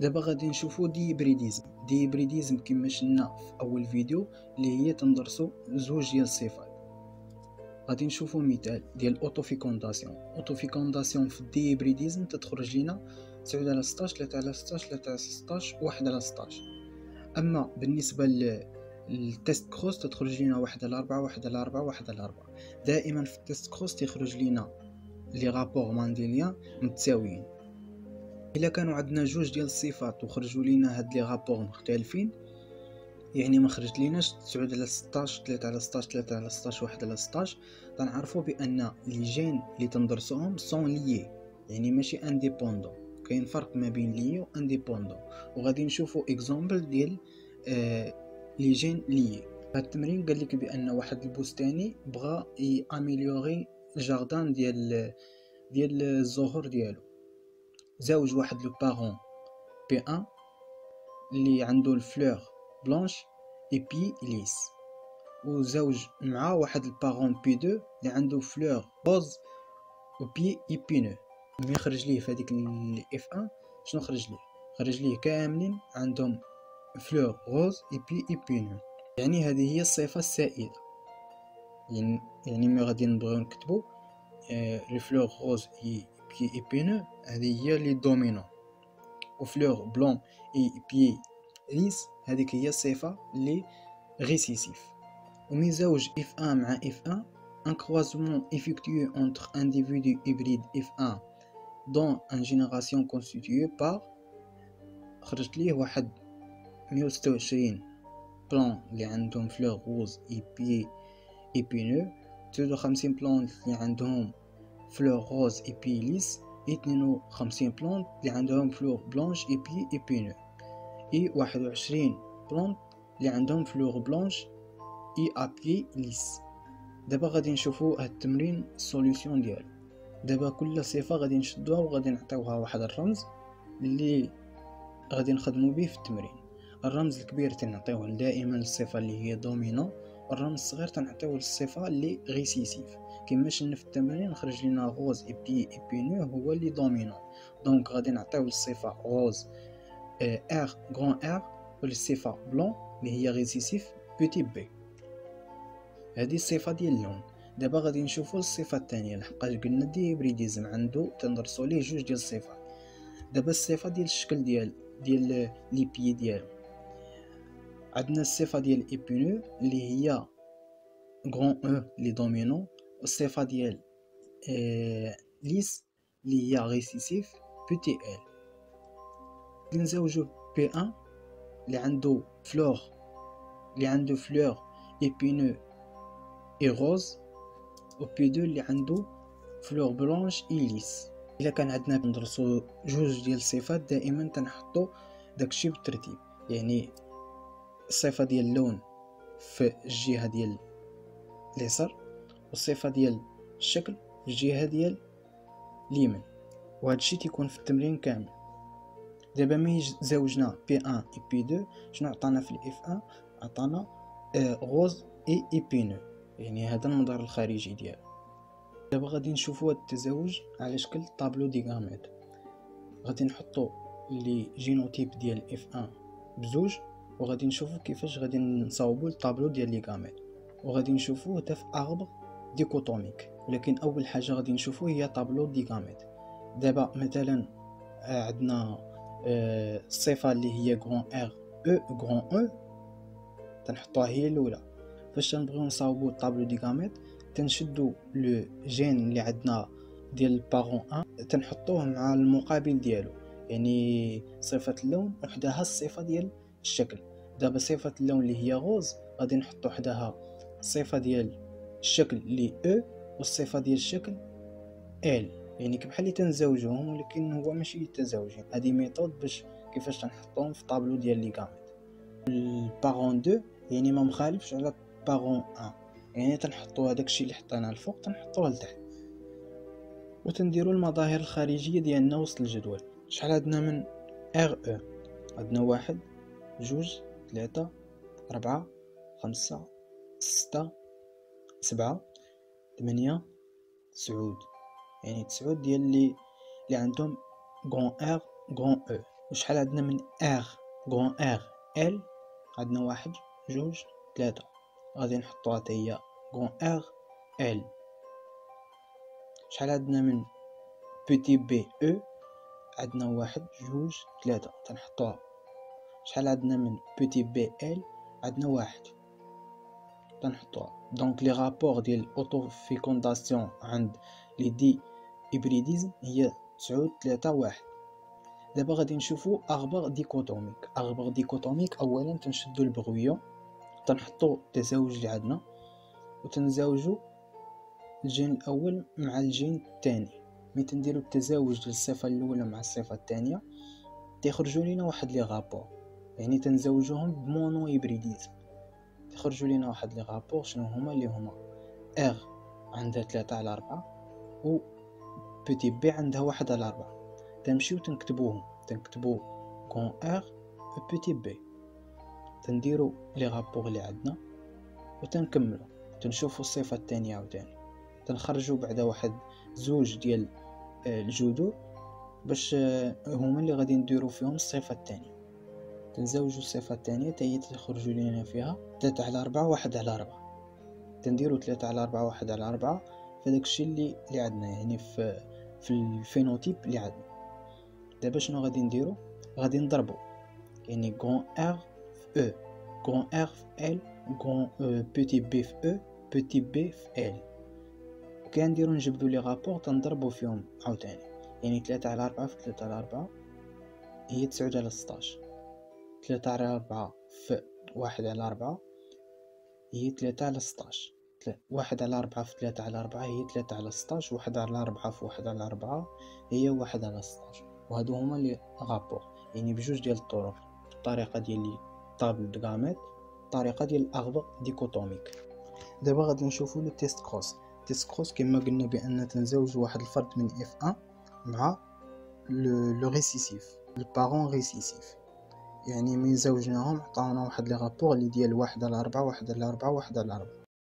دابا غادي نشوفو دي هيبريديزم كما شفنا في اول فيديو اللي هي تندرسو زوج ديال الصفات. غادي نشوفو مثال ديال اوتوفيكونداسيون في دي هيبريديزم تتخرج لينا 9/16 3/16 3/16 1/16. اما بالنسبه للتيست كروس تتخرج لينا 1/4 1/4 1/4. دائما في التيست كروس تخرج لينا لي رابور مانديليان متساويين. الا كانوا عندنا جوج ديال الصفات وخرجوا لينا هاد لي رابور مختلفين، يعني ما خرج ليناش 9/16 3/16 3/16 1/16، تنعرفوا بان لي جين اللي تندرسوهم سون ليي، يعني ماشي انديبوندون. كاين فرق ما بين ليي و انديبوندون، وغادي نشوفوا اكزامبل ديال لي جين ليي. هاد التمرين قال لك بان واحد البستاني بغى ياميليوري الجاردان ديال الزهور ديالو. زوج واحد لو بارون بي 1 اللي عنده الفلور بلانش اي بي ليس، وزوج مع واحد البارون بي 2 اللي عنده فلور روز و بي ايبينو. ملي خرج ليه في هذيك اف 1 شنو خرج ليه كاملين عندهم فلور روز اي بي ايبينو، يعني هذه هي الصفه السائده. يعني ملي غادي نبغيو نكتبو لي فلور روز اي بي ايبينو هذه هي لي دومينون، وفلور بلون اي بي ليس هذيك هي الصفه اللي ريسيسيف. ومن زوج F1 مع F1 un croisement effectué entre individus hybrides F1 dont une génération constituée par خرجت ليه واحد 126 بلان اللي عندهم فلور روز اي بي ايبينو، 53 بلان اللي عندهم فلور روز اي بي ليس، 52 بلان اللي عندهم فلور بلانش اي بي ايبينو، اي 21 بلان اللي عندهم فلور بلانش اي ابي ليس. دابا غادي نشوفوا هاد التمرين السوليوشن ديالو. دابا كل صفه غادي نشدوها وغادي نعطيوها واحد الرمز اللي غادي نخدموا به في التمرين. الرمز الكبير تنعطيوه دائما للصفه اللي هي دومينون، والرمز الصغير تنعطيوه للصفه اللي ريسيسيف. كما شفنا في التمرين خرج لنا غوز اي بي ايبينو هو اللي دومينون، دونك غادي نعطيو للصفه غوز ار غران ار، وللصفه بلون اللي هي ريسيسيف بوتي بي. هذه الصفه ديال اللون. دابا غادي نشوفوا الصفه الثانيه لحقاش قلنا دي هيبريديزم عنده تندرسوا ليه جوج ديال الصفات. دابا الصفه ديال الشكل ديال لي بي ديالو، عندنا الصفه ديال ايبينو اللي هي غران او لي دومينون، والصفه ديال ليس اللي هي ريسيسيف بوتي ال. نزوجو بي 1 اللي عنده فلور ايبينو اي روز، و بي 2 اللي عنده فلور بلانش اي ليس. الا كان عندنا ندرسو جوج ديال الصفات دائما تنحطو داكشي بالترتيب، يعني الصفه ديال اللون في الجهه ديال اليسار، والصفه ديال الشكل في الجهه ديال اليمين، وهذا الشيء تيكون في التمرين كامل. دابا ملي زوجنا بي 1 اي بي 2 شنو عطانا في الاف 1؟ عطانا غوز اي ايبينو، يعني هذا المنظر الخارجي ديالو. دابا غادي نشوفوا هذا التزاوج على شكل طابلو ديغاميت. غادي نحطوا لي جينوتيب ديال اف 1 بزوج، وغادي نشوفوا كيفاش غادي نصاوبوا الطابلو ديال ليغاميت، وغادي نشوفوه حتى في اربر ديكوتوميك. ولكن اول حاجه غادي نشوفوا هي طابلو ديغاميت. دابا مثلا عندنا الصفه اللي هي غران ار او غران او تنحطوها هي الاولى. فاش تنبغيو نصاوبوا الطابلو ديغاميت تنشدوا لو جين اللي عندنا ديال البارون 1 تنحطوه مع المقابل ديالو، يعني صفه اللون وحدها الصفه ديال الشكل. دابا صفه اللون اللي هي غوز غادي نحطو حداها الصفه ديال الشكل اللي او، والصفه ديال الشكل ال، يعني بحال اللي تنزوجوهم ولكن هو ماشي تزاوجين. هذه ميثود باش كيفاش تنحطوهم في طابلو ديال ليغاميت. البارون 2 يعني ما مخالفش على بارون 1، يعني تنحطوا هذاك الشيء اللي حطيناه الفوق تنحطوه لتحت، وتنديروا المظاهر الخارجيه ديالنا وسط الجدول. شحال عندنا من ار او؟ عندنا 1 2 3 4 5 6 7 8 9، يعني 9 ديال اللي عندهم غران ار غران او. وشحال عندنا من ار غون ار ال؟ عندنا واحد جوج ثلاثة، غادي نحطوها حتى هي غون ار ال. شحال عندنا من بوتي بي او؟ عندنا واحد جوج ثلاثة، تنحطوها. شحال عندنا من بوتي بي ال؟ عندنا واحد، تنحطوها. دونك لي رابور ديال اوتو فيكونداسيون عند لي دي هيبريديزم هي 9 3 1. دابا غادي نشوفو اغبار ديكوتوميك. اغبار ديكوتوميك اولا تنشدو البغويه، تنحطو التزاوج اللي عندنا وتنزاوجو الجين الاول مع الجين الثاني. ملي تنديرو التزاوج ديال الصفه الاولى مع الصفه الثانيه تيخرجوا لينا واحد لي غابور، يعني تنزاوجوهم بمونو هيبريديزم. تخرجوا لينا واحد لي غابور. شنو هما؟ اللي هما ار عندها 3 على 4 و بوتي بي عندها 1 على 4. تنمشيو تنكتبو كون ار و بوتي بي، تنديرو لي غابور اللي عندنا وتنكملو تنشوفو الصفه الثانيه عاوتاني. تنخرجو بعدا واحد زوج ديال الجذور باش هما اللي غادي نديرو فيهم الصفه الثانيه. تنزوجو الصفه الثانيه حتى هي تخرجوا لينا فيها 3 على 4 1 على 4. تنديرو 3 على 4 1 على 4 فداك الشيء اللي عندنا، يعني في الفينوتيب اللي عندنا. دابا شنو غادي نديرو؟ غادي نضربو، يعني غون ار في او، غون ار في ال، غون بوتي بي في او، بوتي بي في ال. وكنديرو نجبدو لي رابور تنضربو فيهم عاوتاني، يعني 3 على 4 في 3 على 4 هي 9 على 16. 3 على 4 في 1 على 4 هي 3 على 16. 1 على 4 في 3 على 4 هي 3 على 16. 1 على 4 في 1 على 4 هي 1 على 16. وهادو هما لي غابور، يعني بجوج ديال الطرق، الطريقه ديال لي طابل دغاميت، الطريقه ديال الاغبار ديكوتوميك. دابا غادي نشوفو لو تيست كروس. تيست كروس كما قلنا بان تنزوجو واحد الفرد من اف 1 مع لو ريسيسيف، البارون ريسيسيف. يعني من زوجناهم عطاونا واحد لي رابور اللي ديال 1 على 4 1 على 4 1 على 4.